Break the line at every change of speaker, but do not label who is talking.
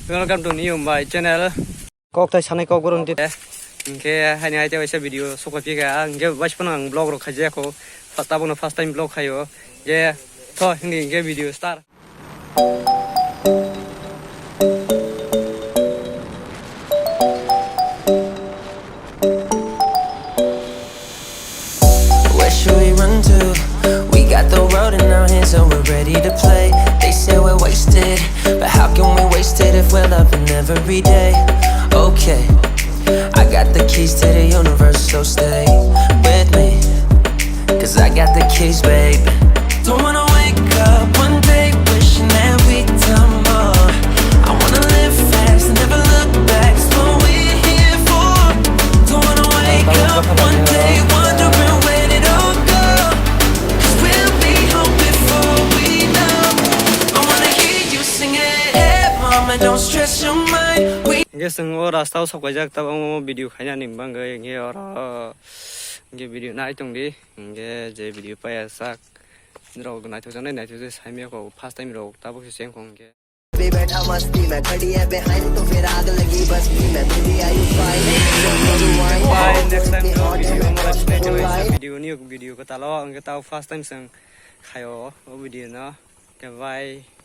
welcome to new my channel. Kok thai sanai kok gorong dit. Ingke hani hai te waisa video sokoi pi ga ingke waspana ang vlog ro khaje ko. Pata bono first time vlog khayo. Je tho hindi ingke video start.
Where should we run to? We got the world in our hands and we're ready to play. They say we're wasted, but how can we waste it if we're loving every day? Okay, I got the keys to the universe, so stay with me, 'cause I got the keys, babe. Don't wanna wake up one day wishing that we'd done more. I wanna live fast and never look back, it's what we're here for. Don't wanna wake up one day wondering where it all go, 'cause we'll be home before we know. I wanna hear you sing it, hey mama, don't stress your mind.
Ingke sing o rasta sok jak ta o video khanya nim bang ge ingke ora ingke video nai tong di ingke je video pa ya sak ro nai to jane nai to je sai me ko first time ro ta bo se seng khong ke
पे बैठा मस्ती में खड़ी है behind तो फिर आग लगी बस भी मैं baby are you fine
bye next time no video mo explain to video new video ko ta lo ingke ta first time sang khayo o video no ke bye.